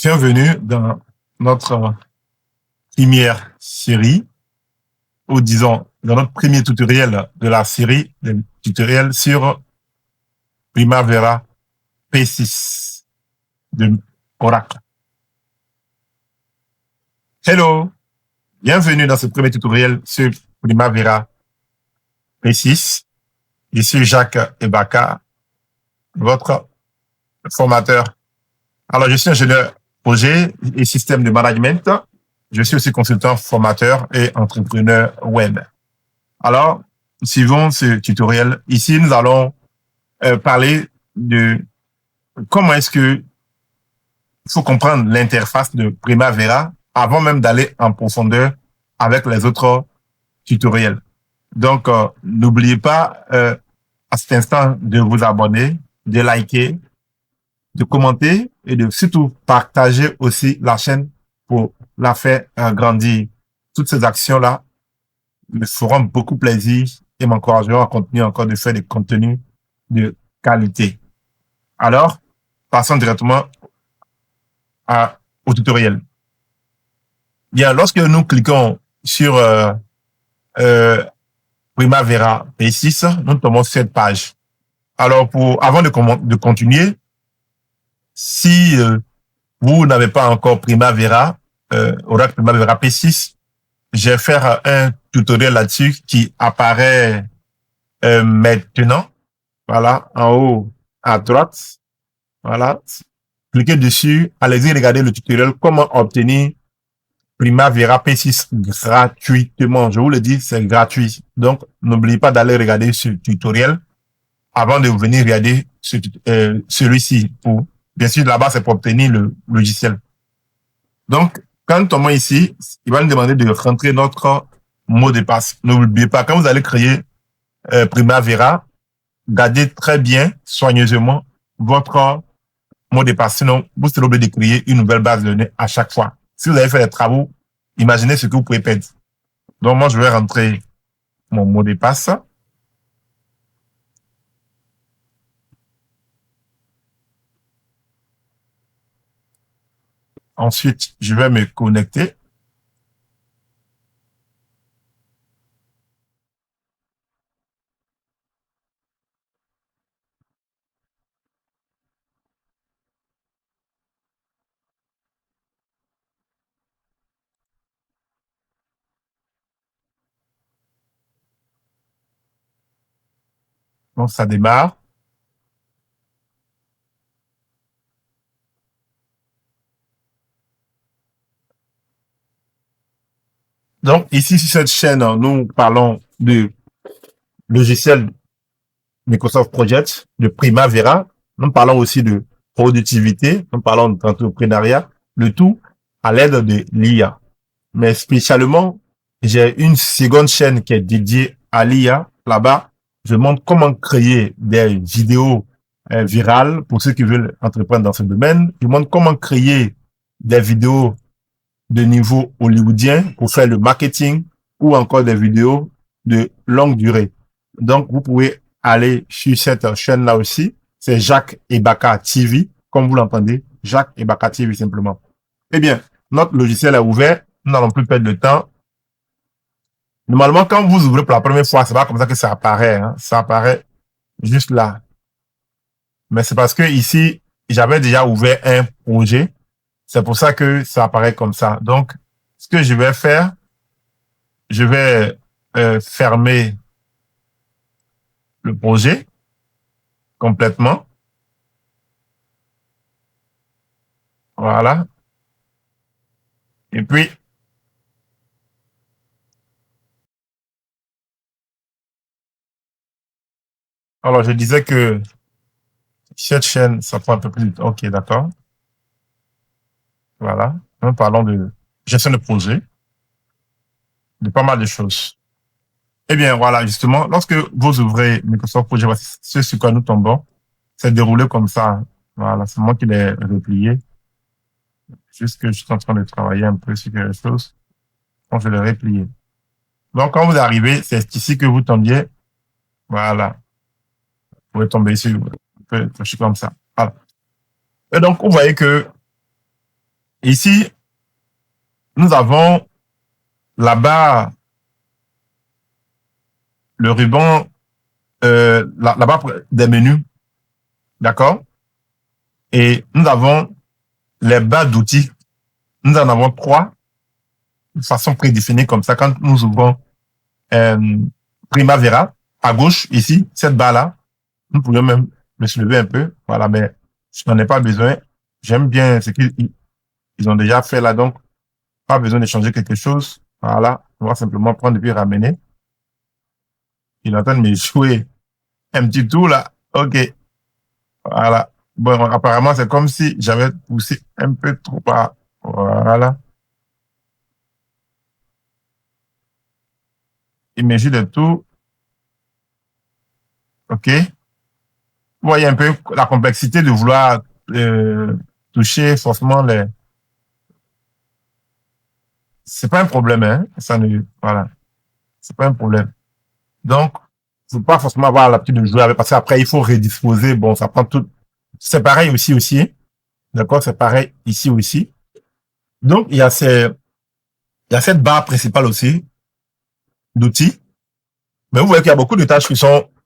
Bienvenue dans notre première série, ou disons, dans notre premier tutoriel de la série des tutoriels sur Primavera P6 de Oracle. Hello, bienvenue dans ce premier tutoriel sur Primavera P6. Je suis Jacques Ebaka, votre formateur. Alors, je suis ingénieur projet et système de management. Je suis aussi consultant formateur et entrepreneur web. Alors, suivons ce tutoriel. Ici, nous allons parler de comment est-ce que il faut comprendre l'interface de Primavera avant même d'aller en profondeur avec les autres tutoriels. Donc, n'oubliez pas à cet instant de vous abonner, de liker, de commenter et de surtout partager aussi la chaîne pour la faire grandir. Toutes ces actions-là me feront beaucoup plaisir et m'encourageront à continuer encore de faire des contenus de qualité. Alors, passons directement au tutoriel. Bien, lorsque nous cliquons sur Primavera P6, nous tombons sur cette page. Alors, avant de continuer, si vous n'avez pas encore Primavera, Oracle Primavera P6, je vais faire un tutoriel là-dessus qui apparaît maintenant. Voilà, en haut à droite. Voilà. Cliquez dessus. Allez-y regarder le tutoriel comment obtenir Primavera P6 gratuitement. Je vous le dis, c'est gratuit. Donc, n'oubliez pas d'aller regarder ce tutoriel avant de venir regarder celui-ci. Bien sûr, là-bas, c'est pour obtenir le logiciel. Donc, quand nous tombons ici, il va nous demander de rentrer notre mot de passe. N'oubliez pas, quand vous allez créer Primavera, gardez très bien, soigneusement, votre mot de passe. Sinon, vous serez obligé de créer une nouvelle base de données à chaque fois. Si vous avez fait des travaux, imaginez ce que vous pouvez perdre. Donc, moi, je vais rentrer mon mot de passe. Ensuite, je vais me connecter. Donc, ça démarre. Donc, ici, sur cette chaîne, nous parlons de logiciel Microsoft Project, de Primavera. Nous parlons aussi de productivité, nous parlons d'entrepreneuriat, le tout à l'aide de l'IA. Mais spécialement, j'ai une seconde chaîne qui est dédiée à l'IA. Là-bas, je montre comment créer des vidéos virales pour ceux qui veulent entreprendre dans ce domaine. Je montre comment créer des vidéos de niveau hollywoodien pour faire le marketing ou encore des vidéos de longue durée. Donc, vous pouvez aller sur cette chaîne-là aussi. C'est Jacques Ebaka TV, comme vous l'entendez, Jacques Ebaka TV simplement. Eh bien, notre logiciel est ouvert. Nous n'allons plus perdre de temps. Normalement, quand vous ouvrez pour la première fois, c'est pas comme ça que ça apparaît. Hein. Ça apparaît juste là. Mais c'est parce que ici, j'avais déjà ouvert un projet. C'est pour ça que ça apparaît comme ça. Donc, ce que je vais faire, je vais fermer le projet complètement. Voilà. Et puis, alors je disais que cette chaîne, ça prend un peu plus de temps. Ok, d'accord. Voilà. Nous parlons de gestion de projet, de pas mal de choses. Eh bien, voilà, justement, lorsque vous ouvrez Microsoft Project, voici ce sur quoi nous tombons. C'est déroulé comme ça. Voilà, c'est moi qui l'ai replié. Juste que je suis en train de travailler un peu sur quelque chose. Donc, je l'ai replié. Donc, quand vous arrivez, c'est ici que vous tombiez. Voilà. Vous pouvez tomber ici. Vous pouvez toucher comme ça. Voilà. Et donc, vous voyez que Ici, nous avons là-bas le ruban, là-bas des menus, d'accord? Et nous avons les barres d'outils. Nous en avons 3 de façon prédéfinie comme ça. Quand nous ouvrons Primavera, à gauche, ici, cette barre-là, nous pourrions même le soulever un peu. Voilà, mais je n'en ai pas besoin. J'aime bien ce qu'ils ont déjà fait là, donc pas besoin de changer quelque chose. Voilà, on va simplement prendre et puis ramener. Il est en train de me jouer un petit tour là. Ok, voilà. Bon, apparemment, c'est comme si j'avais poussé un peu trop bas. Voilà. Il me joue de tout. Ok. Vous voyez un peu la complexité de vouloir toucher forcément les. C'est pas un problème, hein. Ça ne, voilà. C'est pas un problème. Donc, faut pas forcément avoir l'habitude de jouer avec, parce qu'après, il faut redisposer. Bon, ça prend tout. C'est pareil aussi. D'accord? C'est pareil ici aussi. Donc, il y a cette barre principale aussi d'outils. Mais vous voyez qu'il y a beaucoup de tâches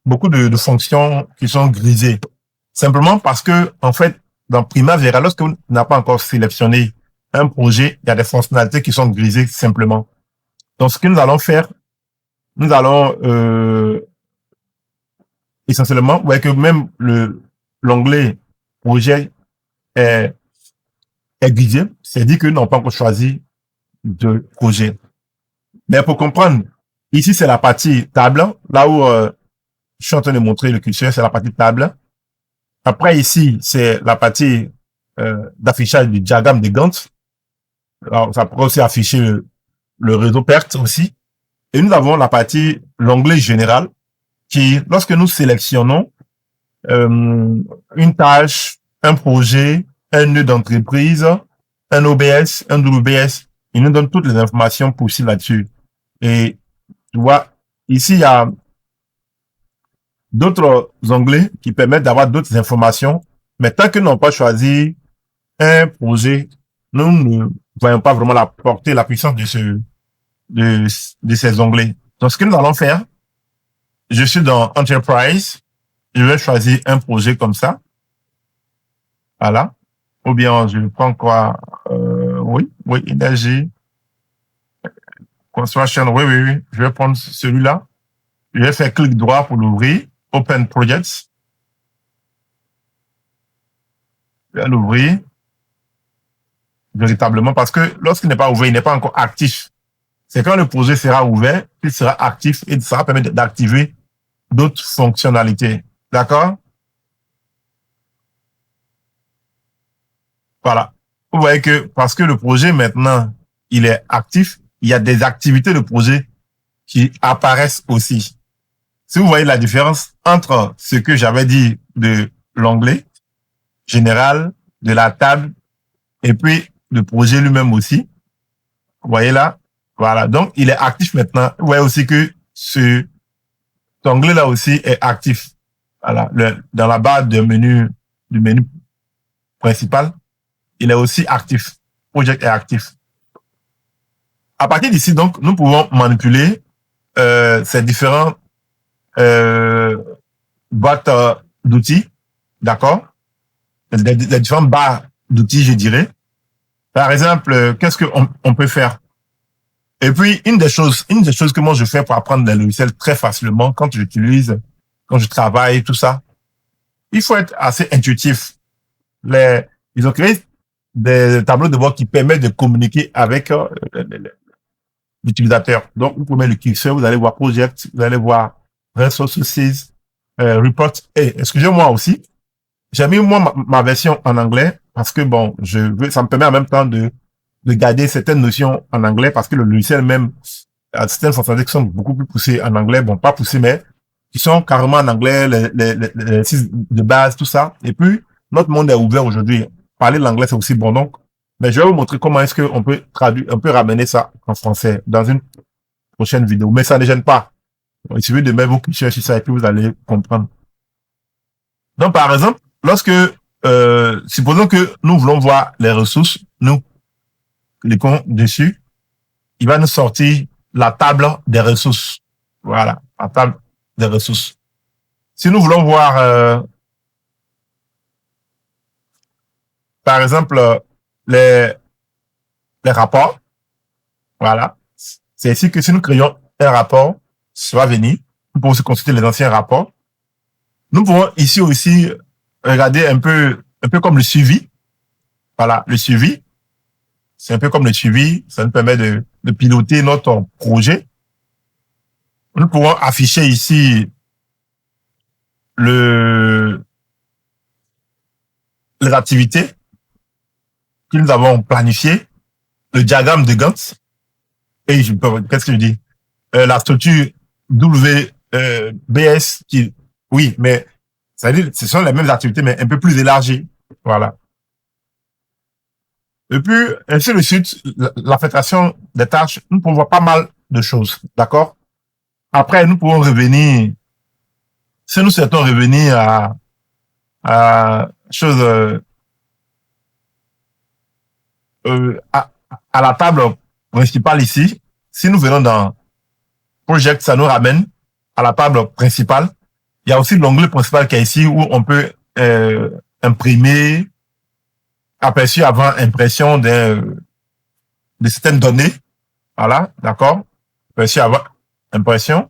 beaucoup de fonctions qui sont grisées. Simplement parce que, en fait, dans Primavera, lorsque vous n'avez pas encore sélectionné un projet, il y a des fonctionnalités qui sont grisées simplement. Donc, ce que nous allons faire, nous allons essentiellement, vous voyez que même l'onglet projet est grisé, c'est dit que nous n'avons pas encore choisi de projet. Mais pour comprendre, ici c'est la partie table, là où je suis en train de montrer le curseur, c'est la partie table. Après ici, c'est la partie d'affichage du diagramme de Gantt. Alors, ça pourrait aussi afficher le réseau perte aussi. Et nous avons la partie, l'onglet général, qui, lorsque nous sélectionnons une tâche, un projet, un nœud d'entreprise, un OBS, un WBS, il nous donne toutes les informations possibles là-dessus. Et tu vois, ici, il y a d'autres onglets qui permettent d'avoir d'autres informations. Mais tant que nous n'avons pas choisi un projet, nous ne voyons pas vraiment la portée, la puissance de ces onglets. Donc, ce que nous allons faire, je suis dans Enterprise, je vais choisir un projet comme ça. Voilà. Ou bien, je prends quoi? Oui, énergie, construction, oui. Je vais prendre celui-là. Je vais faire clic droit pour l'ouvrir. Open Projects. Je vais l'ouvrir véritablement parce que lorsqu'il n'est pas ouvert, il n'est pas encore actif. C'est quand le projet sera ouvert qu'il sera actif et ça va permettre d'activer d'autres fonctionnalités. D'accord? Voilà. Vous voyez que parce que le projet maintenant, il est actif, il y a des activités de projet qui apparaissent aussi. Si vous voyez la différence entre ce que j'avais dit de l'onglet général, de la table, et puis le projet lui-même aussi. Vous voyez là? Voilà. Donc, il est actif maintenant. Vous voyez aussi que cet onglet-là aussi est actif. Voilà. Dans la barre du menu principal, il est aussi actif. Project est actif. À partir d'ici, donc, nous pouvons manipuler ces différents boîtes d'outils, d'accord? Les différentes barres d'outils, je dirais. Par exemple, qu'est-ce qu'on peut faire? Et puis, une des choses que moi je fais pour apprendre les logiciels très facilement quand j'utilise, quand je travaille, tout ça, il faut être assez intuitif. Ils ont créé des tableaux de bord qui permettent de communiquer avec l'utilisateur. Donc, vous pouvez mettre le curseur, vous allez voir Project, vous allez voir Resources, Report. Et excusez-moi aussi, j'ai mis moi ma version en anglais parce que bon, ça me permet en même temps de garder certaines notions en anglais parce que le logiciel même a certaines fonctionnalités qui sont beaucoup plus poussées en anglais, bon pas poussées mais qui sont carrément en anglais, les sites de base, tout ça. Et puis notre monde est ouvert aujourd'hui. Parler l'anglais c'est aussi bon donc. Mais je vais vous montrer comment est-ce qu'on peut traduire, on peut ramener ça en français dans une prochaine vidéo. Mais ça ne gêne pas. Il suffit de mettre vos clichés sur ça et puis vous allez comprendre. Donc par exemple, lorsque supposons que nous voulons voir les ressources, nous cliquons dessus, il va nous sortir la table des ressources. Voilà, la table des ressources. Si nous voulons voir, par exemple, les, les rapports, voilà, c'est ici que si nous créons un rapport, ça va venir. Nous pouvons aussi consulter les anciens rapports. Nous pouvons ici aussi regarder un peu comme le suivi. Voilà, le suivi. C'est un peu comme le suivi. Ça nous permet de piloter notre projet. Nous pouvons afficher ici les activités que nous avons planifiées, le diagramme de Gantt. Et qu'est-ce que je dis? La structure WBS qui, oui, mais ça veut dire, ce sont les mêmes activités, mais un peu plus élargies. Voilà. Et puis, ainsi de suite, l'affectation des tâches, nous pouvons voir pas mal de choses. D'accord? Après, nous pouvons revenir, si nous souhaitons revenir à chose, à la table principale ici, si nous venons dans Project, ça nous ramène à la table principale. Il y a aussi l'onglet principal qui est ici où on peut imprimer, aperçu avant impression de certaines données. Voilà, d'accord. Aperçu avant impression.